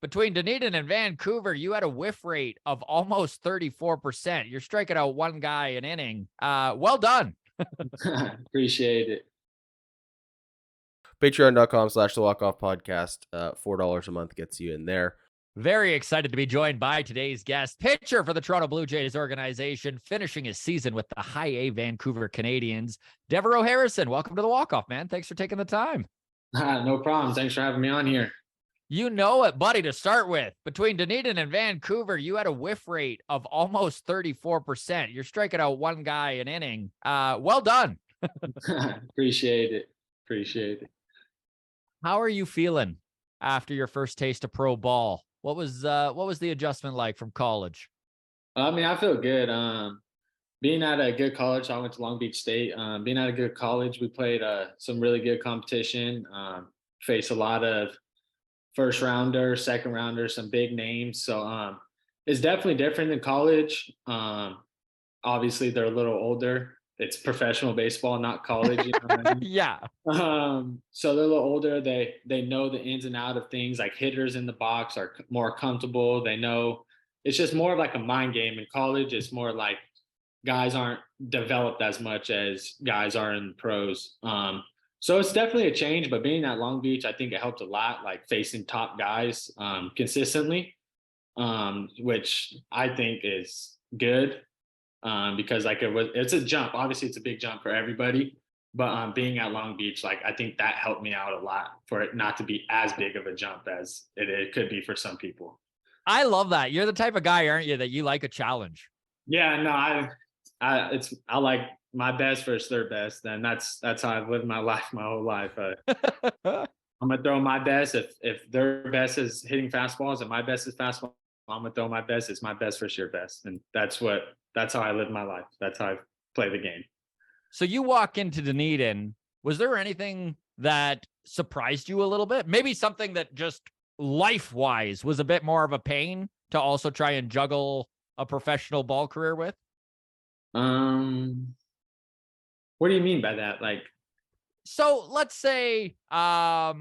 Between Dunedin and Vancouver, you had a whiff rate of almost 34%. You're striking out one guy an inning. Well done. Appreciate it. Patreon.com/the Walk-Off Podcast. $4 a month gets you in there. Very excited to be joined by today's guest, pitcher for the Toronto Blue Jays organization, finishing his season with the High A Vancouver Canadians, Devereaux Harrison. Welcome to the Walk-Off, man. Thanks for taking the time. No problem. Thanks for having me on here. You know it, buddy, to start with. Between Dunedin and Vancouver, you had a whiff rate of almost 34%. You're striking out one guy an inning. Well done. Appreciate it. How are you feeling after your first taste of pro ball? What was the adjustment like from college? I mean, I feel good. Being at a good college, I went to Long Beach State. Being at a good college, we played some really good competition. Faced a lot of first rounder, second rounder, some big names. So it's definitely different than college. Obviously, they're a little older. It's professional baseball, not college. You know what I mean? Yeah. So they're a little older. They know the ins and out of things. Like hitters in the box are more comfortable. They know it's just more of like a mind game. In college, it's more like guys aren't developed as much as guys are in pros. So it's definitely a change, but being at Long Beach, I think it helped a lot, like facing top guys consistently, which I think is good because like it's a jump. Obviously, it's a big jump for everybody, but being at Long Beach, like I think that helped me out a lot for it not to be as big of a jump as it could be for some people. I love that. You're the type of guy, aren't you, that you like a challenge? Yeah, no, I like my best versus their best, and that's how I've lived my life, my whole life. I'm gonna throw my best. If their best is hitting fastballs and my best is fastball, I'm gonna throw my best. It's my best versus your best, and that's how I live my life. That's how I play the game. So you walk into Dunedin. Was there anything that surprised you a little bit? Maybe something that just life-wise was a bit more of a pain to also try and juggle a professional ball career with? What do you mean by that? Like, so let's say a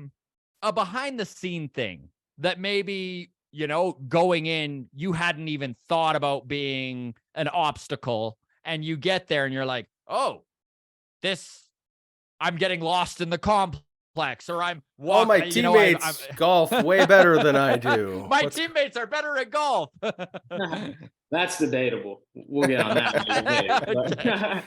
behind the scene thing that maybe, going in, you hadn't even thought about being an obstacle, and you get there and you're like, oh, I'm getting lost in the complex, or I'm walking. All my teammates golf way better than I do. My teammates are better at golf. That's debatable. We'll get on that.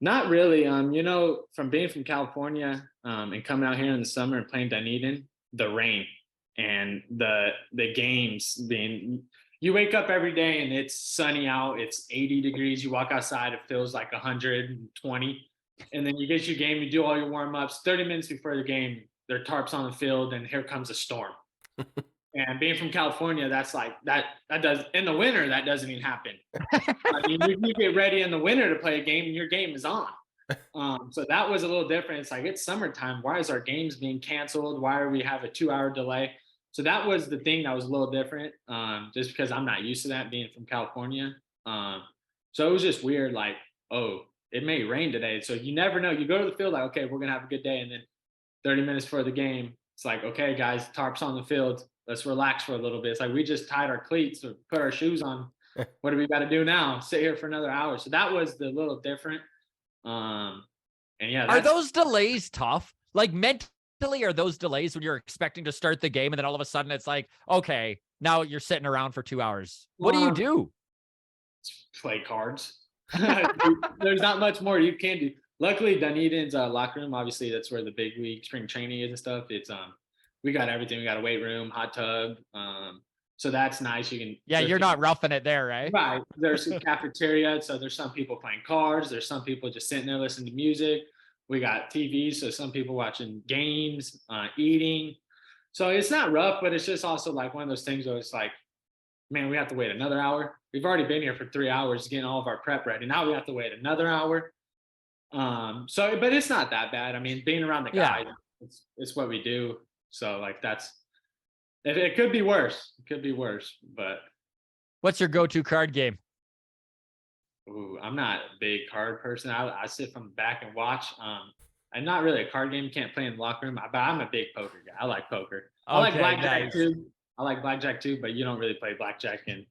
Not really. From being from California and coming out here in the summer and playing Dunedin, the rain and the games being, you wake up every day and it's sunny out, it's 80 degrees, you walk outside, it feels like 120, and then you get your game, you do all your warm-ups, 30 minutes before the game, there are tarps on the field, and here comes a storm. And being from California, that's like that does in the winter, that doesn't even happen. I mean, you get ready in the winter to play a game and your game is on. So that was a little different. It's like, it's summertime. Why is our games being canceled? Why are we have a 2-hour delay? So that was the thing that was a little different, just because I'm not used to that being from California. So it was just weird, like, oh, it may rain today. So you never know. You go to the field like, okay, we're going to have a good day. And then 30 minutes before the game, it's like, okay, guys, tarps on the field. Let's relax for a little bit. It's like we just tied our cleats or put our shoes on. What do we got to do now? Sit here for another hour. So that was the little different. And yeah. Are those delays tough? Like mentally, are those delays when you're expecting to start the game and then all of a sudden it's like, okay, now you're sitting around for 2 hours. What do you do? Play cards. There's not much more you can do. Luckily, Dunedin's locker room, obviously that's where the big league spring training is and stuff. It's we got everything. We got a weight room, hot tub. So that's nice. You can. Yeah, you're not roughing it there, right? Right. There's a cafeteria. So there's some people playing cards. There's some people just sitting there listening to music. We got TVs. So some people watching games, eating. So it's not rough, but it's just also like one of those things where it's like, man, we have to wait another hour. We've already been here for 3 hours getting all of our prep ready. Now we have to wait another hour. But it's not that bad. I mean, being around the guys, it's what we do. So like it could be worse. It could be worse, but. What's your go-to card game? Ooh, I'm not a big card person. I sit from the back and watch. I'm not really a card game. You can't play in the locker room, but I'm a big poker guy. I like poker. I like Okay, blackjack nice. too. I like blackjack too, but you don't really play blackjack in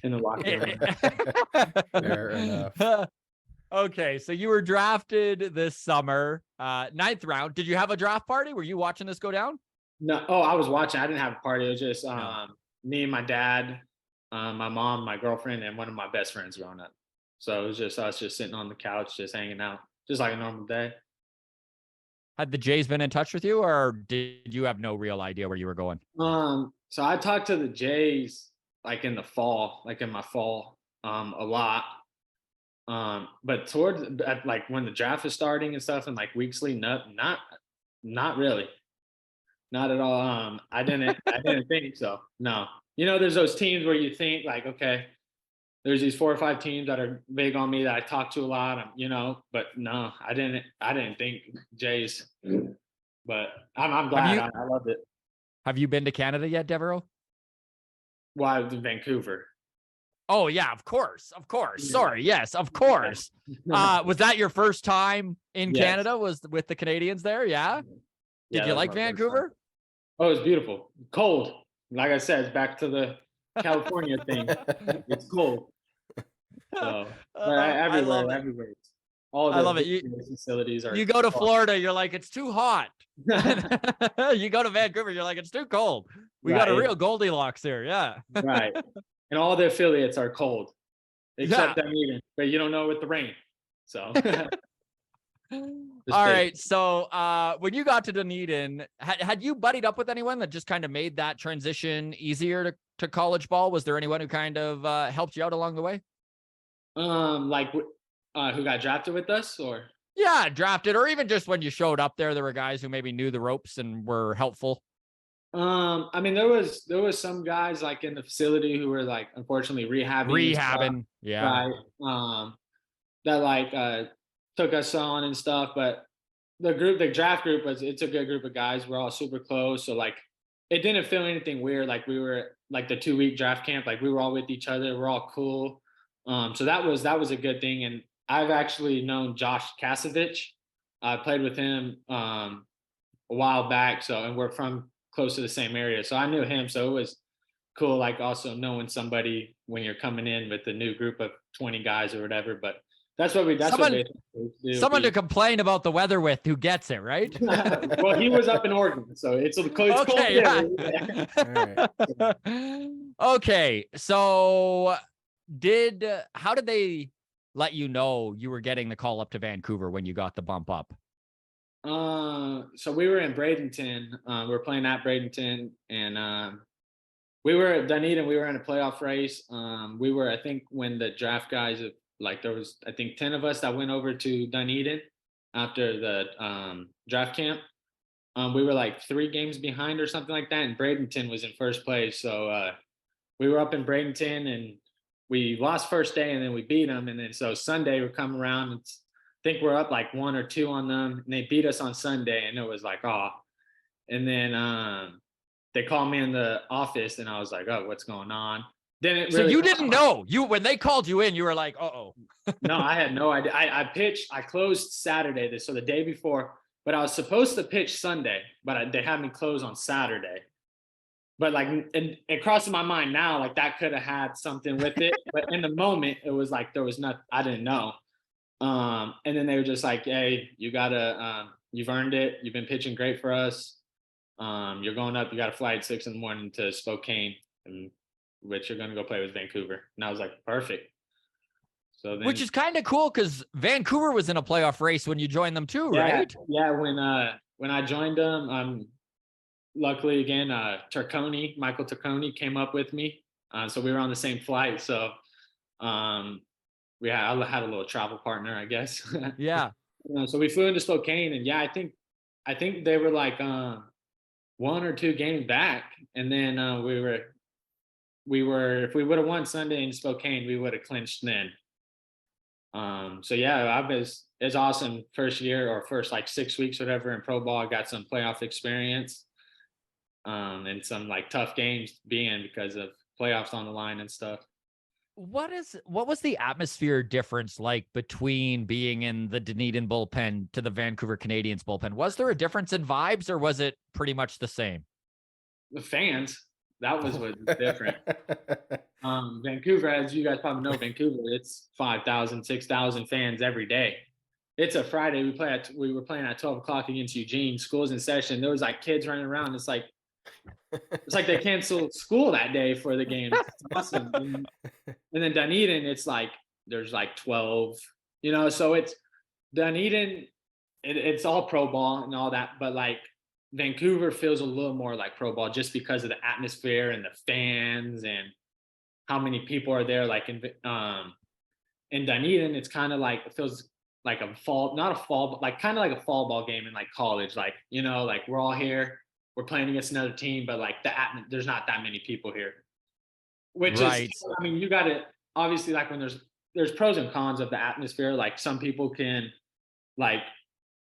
the locker room. Fair enough. Okay, so you were drafted this summer, 9th round. Did you have a draft party? Were you watching this go down? No, I was watching. I didn't have a party. It was just No. me and my dad, my mom, my girlfriend, and one of my best friends growing up. So it was just us just sitting on the couch, just hanging out, just like a normal day. Had the Jays been in touch with you, or did you have no real idea where you were going? So I talked to the Jays like in the fall, like in my fall, a lot. But towards like when the draft is starting and stuff, and like weeks leading up, not really, not at all. I didn't think so. No, there's those teams where you think like, okay, there's these 4 or 5 teams that are big on me that I talk to a lot, but no, I didn't think Jays, but I'm glad. I loved it. Have you been to Canada yet, Devereaux? Well, I was in Vancouver. Oh yeah, of course. Yeah. Sorry, yes, of course. Was that your first time in Yes. Canada? Was with the Canadians there? Yeah. Yeah, Did that you was like my first time. Vancouver? Oh, it was beautiful. Cold. Like I said, it's back to the California thing. It's cold. So, but I love it. everywhere. All I the love it. facilities are. You go to Florida, you're like, it's too hot. You go to Vancouver, you're like, it's too cold. We got a Right. real Goldilocks here. Yeah. Right. And all the affiliates are cold, except Dunedin, but you don't know with the rain. So. All right. So when you got to Dunedin, had you buddied up with anyone that just kind of made that transition easier to college ball? Was there anyone who kind of helped you out along the way? Like who got drafted with us, or? Yeah, drafted, or even just when you showed up there were guys who maybe knew the ropes and were helpful. I mean, there was some guys like in the facility who were like unfortunately rehabbing, yeah. Right. That like took us on and stuff, but the draft group it's a good group of guys. We're all super close, so like it didn't feel anything weird. Like we were like the 2-week draft camp, like we were all with each other. We're all cool. So that was a good thing. And I've actually known Josh Kasevich. I played with him a while back. So, and we're from close to the same area. So I knew him. So it was cool. Like also knowing somebody when you're coming in with a new group of 20 guys or whatever. But that's what we do. Someone to complain about the weather with who gets it, right? Well, he was up in Oregon, so it's cold. Okay. Yeah. Right. Okay. So how did they let you know you were getting the call up to Vancouver when you got the bump up? So we were in Bradenton. We were playing at Bradenton, and we were at Dunedin. We were in a playoff race. We were, I think, when the draft guys, like there was, I think 10 of us that went over to Dunedin after the draft camp. We were like 3 games behind or something like that, and Bradenton was in first place. So we were up in Bradenton, and we lost first day, and then we beat them. And then so Sunday we come around, and I think we're up like 1 or 2 on them, and they beat us on Sunday, and it was like, oh. And then they called me in the office, and I was like, oh, what's going on? Then it really. So you didn't know. When they called you in, you were like, uh-oh. No, I had no idea. I closed Saturday, so the day before, but I was supposed to pitch Sunday, but they had me close on Saturday. But like, and it crossed my mind now, like that could have had something with it. But in the moment, it was like there was nothing. I didn't know. And then they were just like, "Hey, you gotta, you've earned it. You've been pitching great for us. You're going up. You got to fly at 6 a.m. to Spokane, which you're gonna go play with Vancouver." And I was like, "Perfect." So then, which is kind of cool because Vancouver was in a playoff race when you joined them too, right? Yeah, when I joined them, luckily again, Michael Turconi came up with me, so we were on the same flight. So I had a little travel partner, I guess. Yeah. So we flew into Spokane, and yeah, I think they were like 1 or 2 games back, and then we were if we would have won Sunday in Spokane, we would have clinched then. So yeah, it's awesome. First year or first like 6 weeks, whatever, in pro ball, I got some playoff experience, and some like tough games being because of playoffs on the line and stuff. What was the atmosphere difference like between being in the Dunedin bullpen to the Vancouver Canadians bullpen? Was there a difference in vibes, or was it pretty much the same? The fans, that was what was different. Vancouver, as you guys probably know, Vancouver, it's 5,000, 6,000 fans every day. It's a Friday. We were playing at 12 o'clock against Eugene. School's in session. There was like kids running around. It's like they canceled school that day for the game. It's awesome. And then Dunedin, it's like there's like 12, so it's Dunedin, it's all pro ball and all that, but like Vancouver feels a little more like pro ball just because of the atmosphere and the fans and how many people are there. Like in Dunedin, it's kind of like, it feels like not a fall, but like kind of like a fall ball game in like college. Like, like we're all here, we're playing against another team, but like there's not that many people here. Which Right. is, I mean, you got to obviously, like when there's pros and cons of the atmosphere. Like some people can like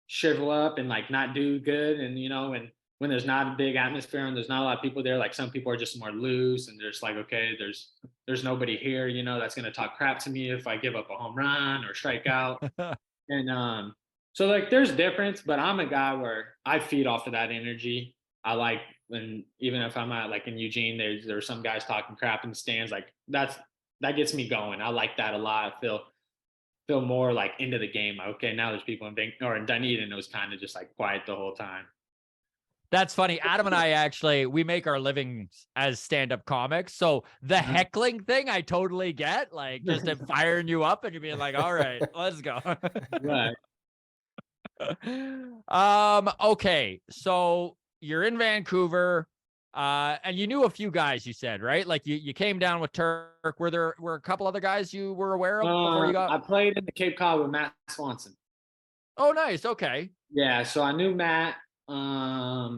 shrivel up and like not do good, and and when there's not a big atmosphere and there's not a lot of people there, like some people are just more loose and they're just like, okay, there's nobody here, that's gonna talk crap to me if I give up a home run or strike out. And so like there's difference, but I'm a guy where I feed off of that energy. I like when, even if I'm at like in Eugene, there's some guys talking crap in the stands, like that gets me going. I like that a lot. I feel more like into the game. Like, okay, now there's people in Dunedin. It was kind of just like quiet the whole time. That's funny. Adam and I we make our livings as stand-up comics. So the heckling thing, I totally get. Like just firing you up and you being like, all right, let's go. Right. Okay. So you're in Vancouver, and you knew a few guys, you said, right? Like you came down with Turk. Were a couple other guys you were aware of before you got? I played in the Cape Cod with Matt Swanson. Oh, nice. Okay. Yeah, so I knew Matt. Did I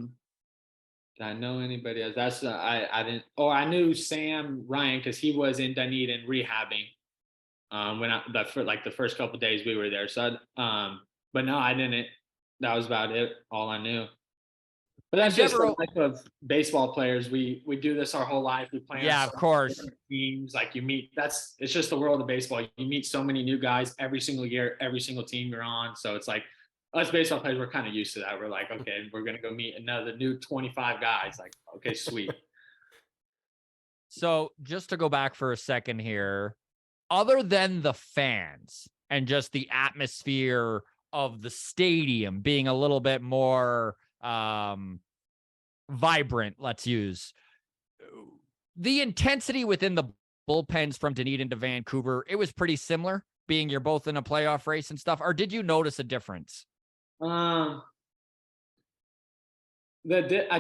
know anybody else? That's I didn't. Oh, I knew Sam Ryan because he was in Dunedin rehabbing. The first couple of days we were there. So, but no, I didn't. That was about it. All I knew. But that's just the life of baseball players. We do this our whole life. We play. Yeah, of course. Teams like you meet. It's just the world of baseball. You meet so many new guys every single year, every single team you're on. So it's like us baseball players, we're kind of used to that. We're like, okay, we're gonna go meet another new 25 guys. Like, okay, sweet. So just to go back for a second here, other than the fans and just the atmosphere of the stadium being a little bit more vibrant, let's use the intensity within the bullpens from Dunedin to Vancouver, it was pretty similar, being you're both in a playoff race and stuff, or did you notice a difference? I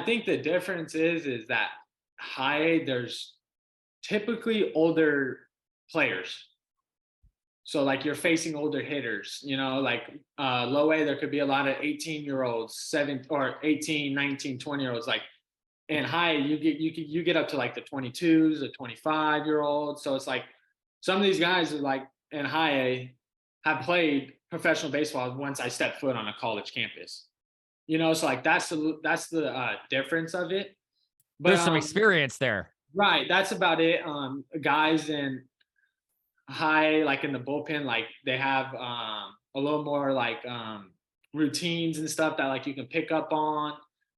think the difference is that there's typically older players. So like you're facing older hitters, like low A, there could be a lot of 18-year-olds, 18, 19, 20-year-olds. Like in high, you get up to like the 22s, the 25-year-olds. So it's like some of these guys are like in high A have played professional baseball once I stepped foot on a college campus. So like that's the difference of it. But there's some experience there. Right. That's about it. Guys in high, like in the bullpen, like they have a little more like routines and stuff that like you can pick up on.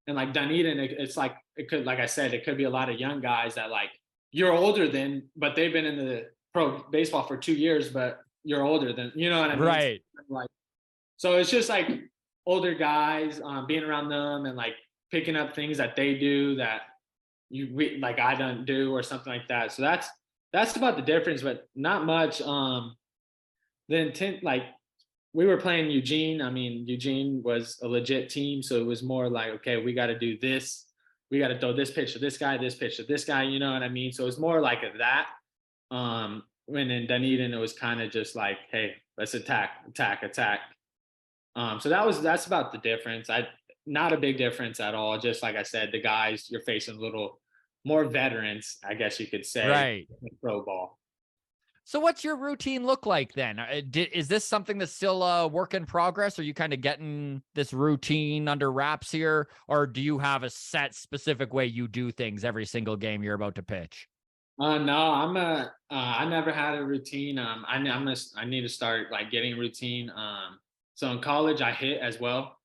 And like Dunedin, it's like like I said, it could be a lot of young guys that like you're older than, but they've been in the pro baseball for 2 years, but you're older than, you know what I mean? Right. Like, so it's just like older guys being around them and like picking up things that they do that like I don't do or something like that. So that's about the difference, but not much. The intent, like we were playing Eugene. I mean, Eugene was a legit team, so it was more like, okay, we got to do this. We got to throw this pitch to this guy, this pitch to this guy. You know what I mean? So it's more like that. When in Dunedin, it was kind of just like, hey, let's attack. So that's about the difference. Not a big difference at all. Just like I said, the guys you're facing a little more veterans, I guess you could say, right? In pro ball. So what's your routine look like then? Is this something that's still a work in progress? Are you kind of getting this routine under wraps here? Or do you have a set specific way you do things every single game you're about to pitch? No, I never had a routine. I need to start like getting a routine. So in college I hit as well.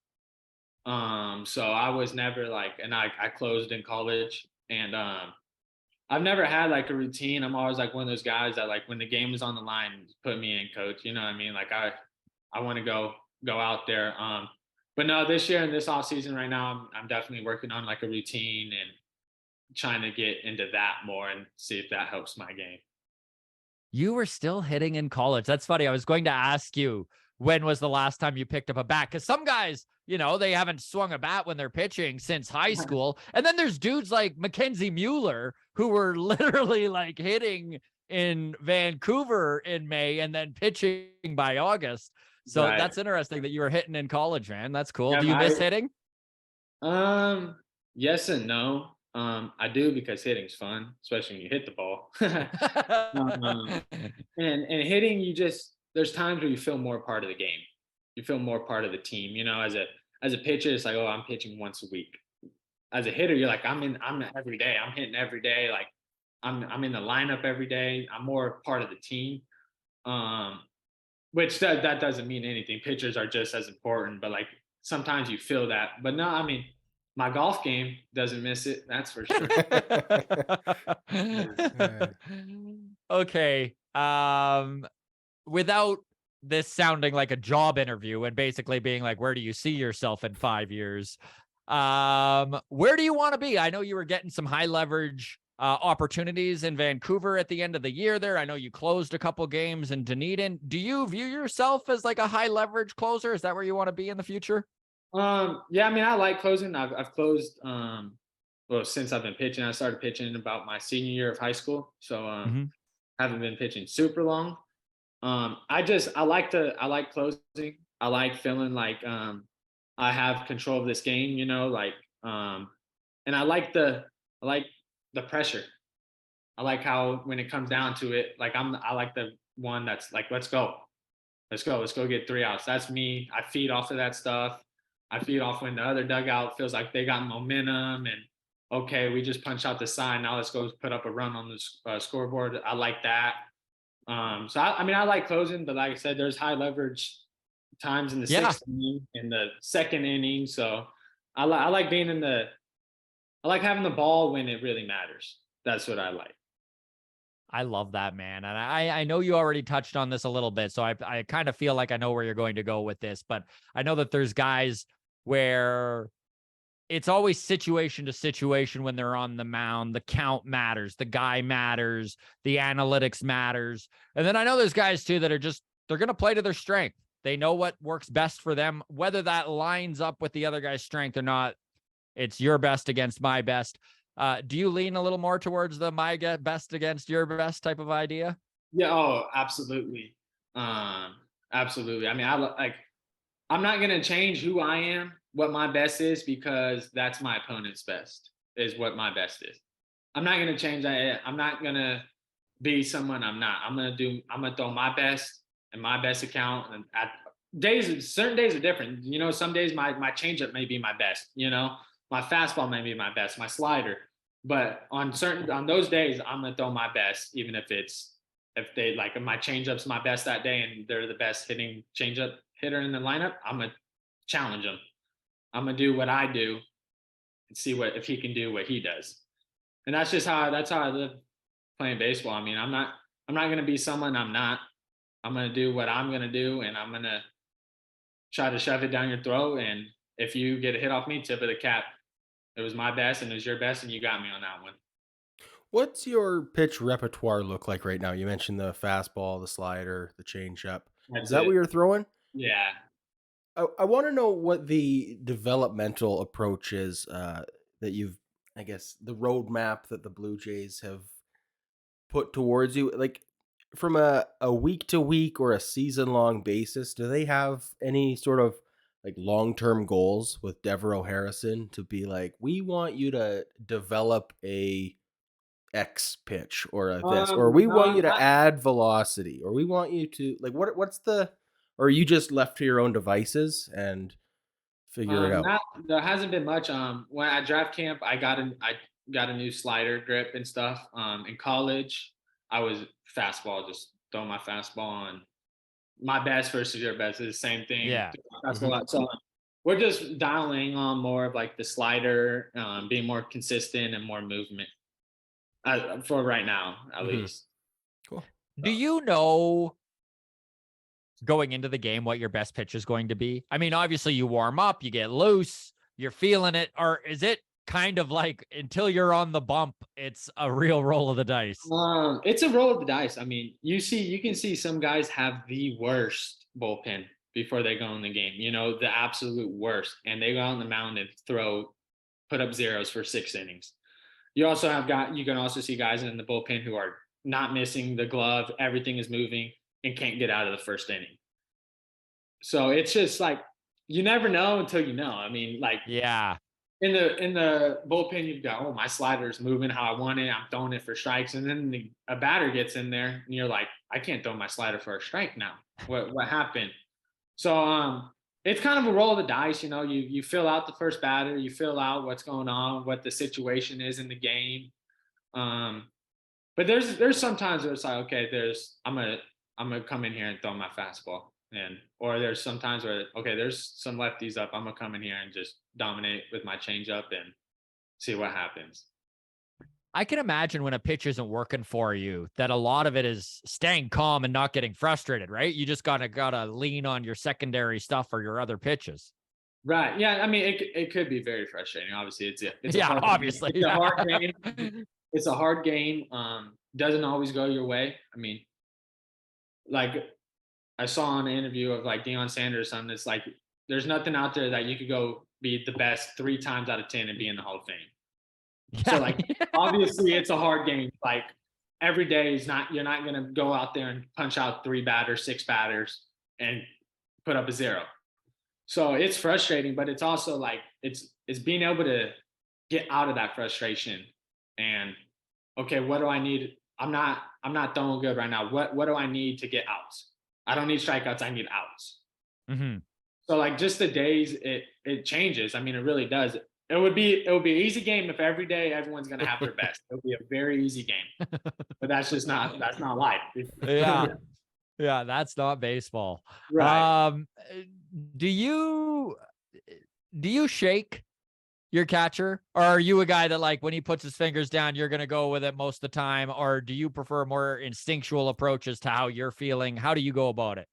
So I was never like, and I closed in college, and I've never had like a routine. I'm always like one of those guys that like when the game is on the line, put me in, coach. You know what I mean? Like I want to go out there. But no, this year and this off season right now, I'm definitely working on like a routine and trying to get into that more and see if that helps my game. You were still hitting in college. That's funny. I was going to ask you, when was the last time you picked up a bat? Because some guys, they haven't swung a bat when they're pitching since high school. And then there's dudes like Mackenzie Mueller who were literally like hitting in Vancouver in May and then pitching by August. So Right. that's interesting that you were hitting in college, man. That's cool. Yeah, Do you miss hitting? Yes and no. I do because hitting's fun, especially when you hit the ball. Um, and hitting, there's times where you feel more part of the game. You feel more part of the team. As a pitcher, it's like, oh, I'm pitching once a week. As a hitter, you're like, I'm every day. I'm hitting every day. Like I'm in the lineup every day. I'm more part of the team. Um, which that doesn't mean anything. Pitchers are just as important, but like sometimes you feel that. But no, I mean, my golf game doesn't miss it. That's for sure. Okay. Without this sounding like a job interview and basically being like, where do you see yourself in 5 years? Where do you want to be? I know you were getting some high leverage opportunities in Vancouver at the end of the year there. I know you closed a couple games in Dunedin. Do you view yourself as like a high leverage closer? Is that where you want to be in the future? Yeah, I mean, I like closing. I've closed well since I've been pitching. I started pitching about my senior year of high school, so Mhm. haven't been pitching super long. I like closing. I like feeling like I have control of this game. And I like the pressure. I like how when it comes down to it, like I like the one that's like, let's go get 3 outs. That's me. I feed off of that stuff. I feed off when the other dugout feels like they got momentum and okay, we just punch out the side. Now let's go put up a run on the scoreboard. I like that. So I mean, I like closing, but like I said, there's high leverage times in the Yeah. sixth inning, in the second inning. So I like being I like having the ball when it really matters. That's what I like. I love that, man. And I know you already touched on this a little bit, so I kind of feel like I know where you're going to go with this, but I know that there's guys where it's always situation to situation when they're on the mound. The count matters, the guy matters, the analytics matters. And then I know there's guys too that are they're going to play to their strength. They know what works best for them, whether that lines up with the other guy's strength or not. It's your best against my best. Do you lean a little more towards the best against your best type of idea? Yeah. Oh, absolutely. Absolutely. I mean, I'm not gonna change who I am, what my best is, because that's my opponent's best, is what my best is. I'm not gonna change that. I'm not gonna be someone I'm not. I'm gonna throw my best and my best account. And at certain days are different. Some days my changeup may be my best, my fastball may be my best, my slider. But on those days, I'm gonna throw my best, even if my changeup's my best that day and they're the best hitting changeup hitter in the lineup, I'm gonna challenge them. I'm gonna do what I do and see if he can do what he does. And that's how I live playing baseball. I mean, I'm not gonna be someone I'm not. I'm gonna do what I'm gonna do, and I'm gonna try to shove it down your throat. And if you get a hit off me, tip of the cap. It was my best, and it was your best, and you got me on that one. What's your pitch repertoire look like right now? You mentioned the fastball, the slider, the changeup. Is That's that it. what you're throwing? Yeah. I want to know what the developmental approach is that you've, I guess, the roadmap that the Blue Jays have put towards you. Like from a week to week or a season long basis, do they have any sort of like long term goals with Devereaux Harrison to be like, we want you to develop a X pitch or a this, or we want No, you to add velocity, or we want you to like what's the, or are you just left to your own devices and figure it out? not there hasn't been much. When at draft camp, got a new slider grip and stuff. In college, I was fastball, just throw my fastball on. My best versus your best is the same thing. Yeah. That's a Mhm. lot. So we're just dialing on more of like the slider, being more consistent and more movement for right now, at Mhm. least. Cool. Do you know going into the game what your best pitch is going to be? I mean, obviously you warm up, you get loose, you're feeling it, or is it kind of like until you're on the bump, it's a real roll of the dice? It's a roll of the dice. I mean, you can see some guys have the worst bullpen before they go in the game. You know, the absolute worst, and they go on the mound and put up zeros for 6 innings. You can also see guys in the bullpen who are not missing the glove, everything is moving, and can't get out of the first inning. So it's just like you never know until you know. I mean, like Yeah. in the bullpen, you've got, oh, my slider's moving how I want it. I'm throwing it for strikes, and then a batter gets in there, and you're like, I can't throw my slider for a strike now. What happened? So it's kind of a roll of the dice. You know, you fill out the first batter, you fill out what's going on, what the situation is in the game. Um, but there's sometimes where it's like, okay, I'm gonna come in here and throw my fastball. Or there's sometimes where, okay, there's some lefties up. I'm gonna come in here and just dominate with my changeup and see what happens. I can imagine when a pitch isn't working for you that a lot of it is staying calm and not getting frustrated, right? You just gotta lean on your secondary stuff or your other pitches. Right. Yeah. I mean, it could be very frustrating. Obviously, it's a Yeah, hard obviously. it's a hard game. It's a hard game. Doesn't always go your way. I mean, like I saw an interview of like Deion Sanders on this, like there's nothing out there that you could go be the best 3 times out of 10 and be in the Hall of Fame. So Yeah. like obviously it's a hard game. Like every day is not, you're not gonna go out there and punch out 3 batters, 6 batters and put up a zero. So it's frustrating, but it's also like it's being able to get out of that frustration and okay, what do I need? I'm not throwing good right now. What do I need to get outs? I don't need strikeouts, I need outs. Mhm. So like just the days it changes. I mean, it really does. It would be an easy game if every day everyone's gonna have their best. It would be a very easy game. But that's not life. Yeah. Yeah, that's not baseball. Right. Do you shake your catcher, or are you a guy that like when he puts his fingers down, you're gonna go with it most of the time, or do you prefer more instinctual approaches to how you're feeling? How do you go about it?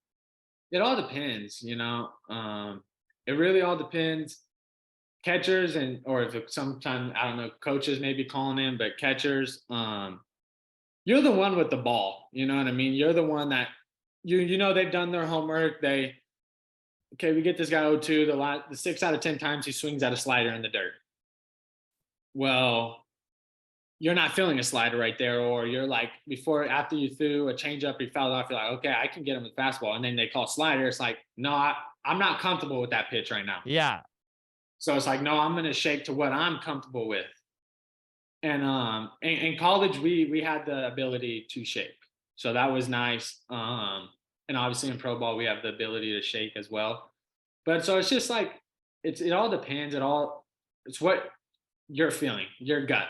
It all depends, you know. It really all depends. Catchers and or if sometimes I don't know, coaches may be calling in, but catchers, you're the one with the ball. You know what I mean? You're the one that you know they've done their homework. Okay, we get this guy 0-2. The 6 out of 10 times he swings at a slider in the dirt. Well, you're not feeling a slider right there, or you're like after you threw a changeup, he fouled off. You're like, okay, I can get him with fastball, and then they call slider. It's like, no, I'm not comfortable with that pitch right now. Yeah. So it's like, no, I'm going to shake to what I'm comfortable with. And in college, we had the ability to shake, so that was nice. And obviously in pro ball, we have the ability to shake as well. But so it's just like it all depends. It's what you're feeling, your gut.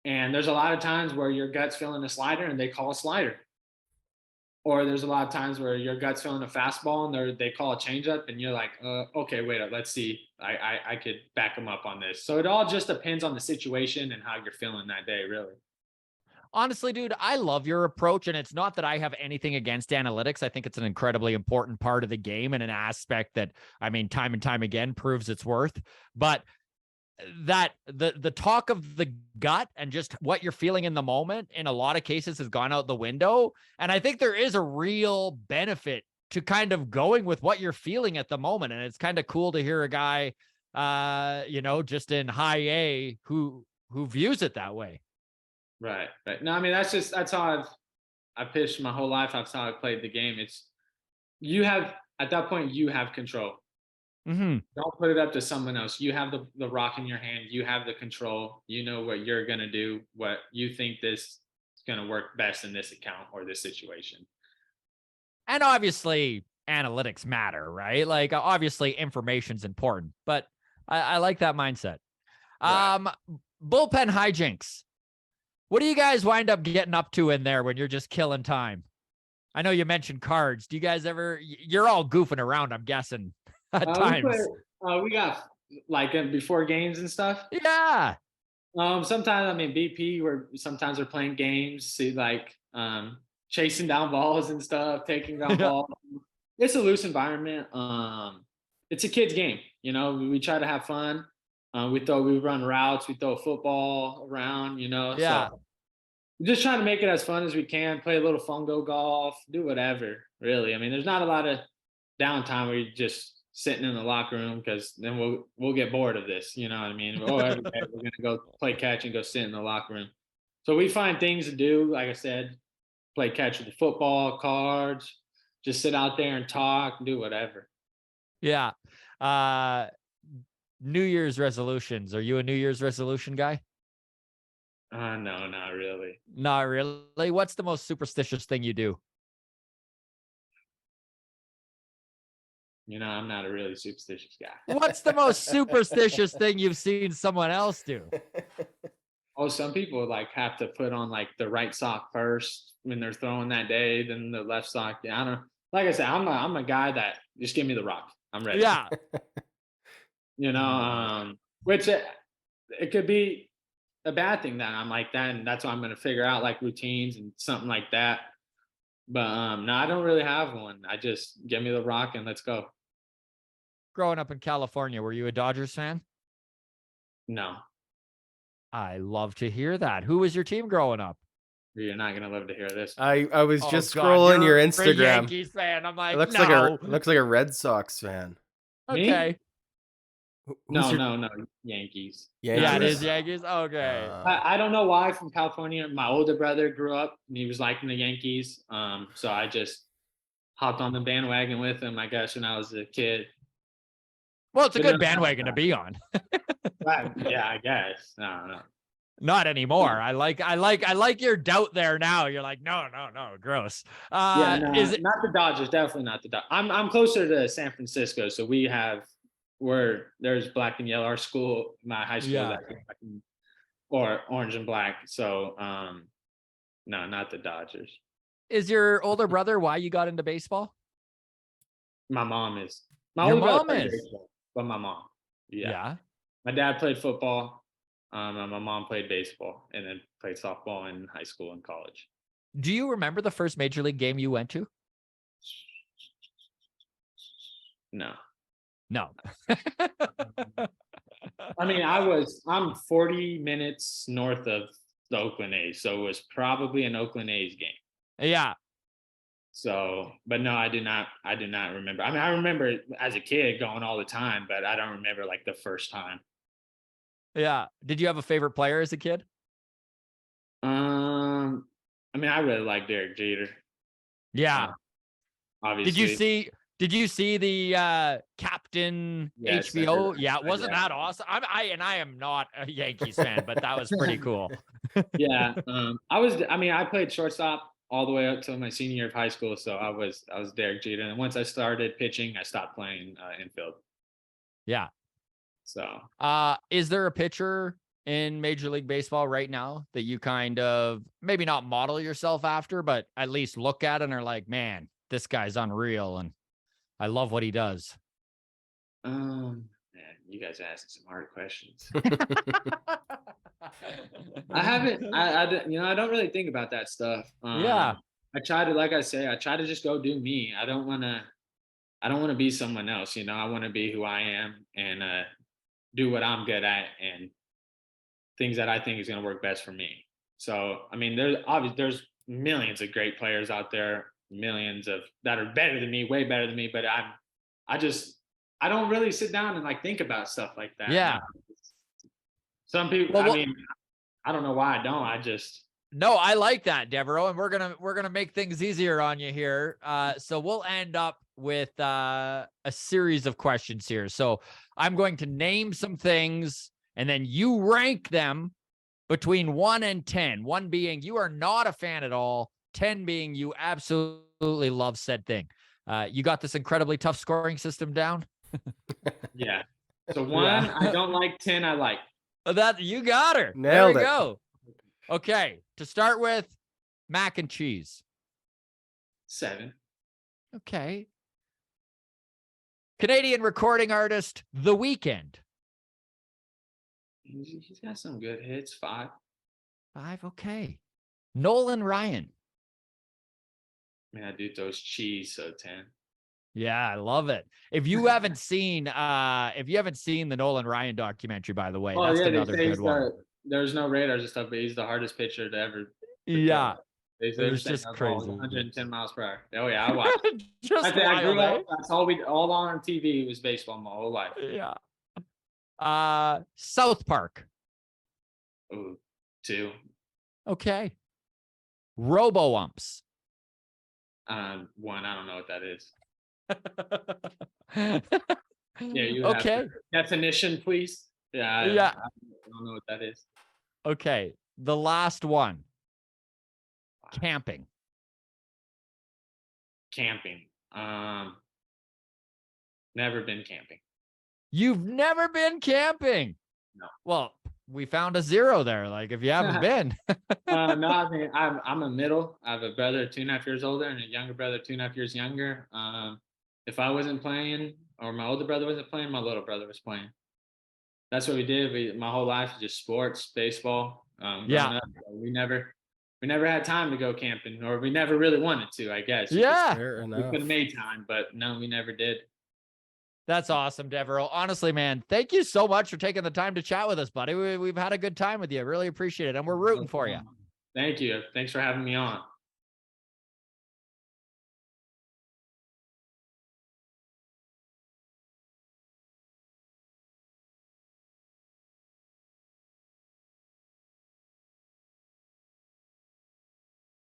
And there's a lot of times where your gut's feeling a slider and they call a slider. Or there's a lot of times where your gut's feeling a fastball and they call a changeup and you're like, okay, wait up, let's see. I could back them up on this. So it all just depends on the situation and how you're feeling that day, really. Honestly, dude, I love your approach. And it's not that I have anything against analytics. I think it's an incredibly important part of the game and an aspect that, I mean, time and time again proves its worth. But that the talk of the gut and just what you're feeling in the moment in a lot of cases has gone out the window. And I think there is a real benefit to kind of going with what you're feeling at the moment. And it's kind of cool to hear a guy, just in high A who views it that way. Right. Right. No, I mean, that's how I've pitched my whole life. That's how I played the game. At that point, you have control. Mm-hmm. Don't put it up to someone else. You have the rock in your hand. You have the control. You know what you're going to do, what you think this is going to work best in this account or this situation. And obviously analytics matter, right? Like obviously information's important, but I like that mindset. Right. Bullpen Hijinks. What do you guys wind up getting up to in there when you're just killing time? I know you mentioned cards. Do you guys ever? You're all goofing around, I'm guessing, at times. We got like before games and stuff. Yeah. Sometimes I mean BP. Sometimes we're playing games, see like chasing down balls and stuff, taking down balls. It's a loose environment. It's a kid's game. You know, we try to have fun. We run routes, we throw football around, you know. Yeah. So we're just trying to make it as fun as we can, play a little fungo golf, do whatever, really. I mean, there's not a lot of downtime where you're just sitting in the locker room because then we'll get bored of this, you know what I mean? Every day we're gonna go play catch and go sit in the locker room. So we find things to do, like I said, play catch with the football, cards, just sit out there and talk, do whatever. Yeah. New Year's resolutions. Are you a New Year's resolution guy? No, not really. Not really. What's the most superstitious thing you do? You know, I'm not a really superstitious guy. What's the most superstitious thing you've seen someone else do? Oh, some people like have to put on like the right sock first when they're throwing that day, then the left sock. Yeah, I don't. Like I said, I'm a guy that just give me the rock. I'm ready. Yeah. You know, which it could be a bad thing that I'm like that, and that's why I'm going to figure out like routines and something like that. But no, I don't really have one. I just give me the rock and let's go. Growing up in California, were you a Dodgers fan? No, I love to hear that. Who was your team growing up? you're not gonna love to hear this. I was Oh, just God, scrolling your you're a Instagram. Yankees fan. I'm like, It looks no. looks like a Red Sox fan. Me? Okay. Who's your- No, Yankees. Yeah, it Yankees? is Yankees. Okay. I don't know why from California. My older brother grew up and he was liking the Yankees. So I just hopped on the bandwagon with him, I guess, when I was a kid. Well, it's a But good no, bandwagon to be on. Yeah, I guess. I don't know. Not anymore. I like your doubt there now. You're like, no, gross. Yeah, no, Is it not the Dodgers? Definitely not the Dodgers. I'm closer to San Francisco, so there's black and yellow. Our school, my high school, Yeah. is actually or orange and black. So no, not the Dodgers. is your older brother why you got into baseball? My mom is. My Your older brother mom played is? baseball, but my mom. Yeah. Yeah. My dad played football. And my mom played baseball and then played softball in high school and college. Do you remember the first major league game you went to? No. No. I mean, I'm 40 minutes north of the Oakland A's, so it was probably an Oakland A's game. Yeah. So, but no, I do not remember. I mean, I remember as a kid going all the time, but I don't remember like the first time. Yeah. Did you have a favorite player as a kid? I mean, I really like Derek Jeter. Yeah. Obviously. Did you see the Captain Yes, I HBO? did. Yeah, wasn't that awesome? I am not a Yankees fan, but that was pretty cool. Yeah. I played shortstop all the way up till my senior year of high school. So I was Derek Jeter. And once I started pitching, I stopped playing infield. Yeah. So Is there a pitcher in Major League Baseball right now that you kind of maybe not model yourself after, but at least look at and are like, man, this guy's unreal and I love what he does? man, you guys are asking some hard questions. I haven't. I don't really think about that stuff. Yeah. I try to, like I say, I try to just go do me. I don't want to be someone else. I want to be who I am and do what I'm good at and things that I think is going to work best for me. So, I mean, there's millions of great players out there, millions of that are better than me, way better than me. But I don't really sit down and like think about stuff like that. Yeah. Some people, I don't know why I don't. No, I like that, Devereaux, and we're gonna make things easier on you here. So we'll end up with a series of questions here. So I'm going to name some things, and then you rank them between 1 and 10. 1 being you are not a fan at all, 10 being you absolutely love said thing. You got this incredibly tough scoring system down? Yeah. So 1, I don't like. 10, I like. That you got her. Nailed there we it. go. Okay. To start with, mac and cheese. 7. Okay. Canadian recording artist, The Weeknd. He's got some good hits. 5. 5. Okay. Nolan Ryan. Man, that dude throws cheese. So 10. Yeah, I love it. If you haven't seen the Nolan Ryan documentary, by the way, that's another good one. There's no radars and stuff, but he's the hardest pitcher to ever. Yeah. They're It's just crazy. 110 miles per hour. Oh yeah, I watched. Just I grew wild, up. That's all on TV was baseball my whole life. Yeah. South Park. Ooh, 2. Okay. Robo-umps. 1. I don't know what that is. Yeah, you okay. Definition, please. Yeah. I don't know what that is. Okay. The last one. Camping. Camping. Never been camping. You've never been camping? No. Well, we found a 0 there. Like, if you haven't been. No, I mean, I'm a middle. I have a brother 2.5 years older and a younger brother 2.5 years younger. If I wasn't playing or my older brother wasn't playing, my little brother was playing. That's what we did. My whole life was just sports, baseball. Yeah. Up, we never had time to go camping, or we never really wanted to, I guess. Yeah. We could have made time, but no, we never did. That's awesome, Devereaux. Honestly, man, thank you so much for taking the time to chat with us, buddy. We've had a good time with you. Really appreciate it. And we're rooting for you. Thank you. Thanks for having me on.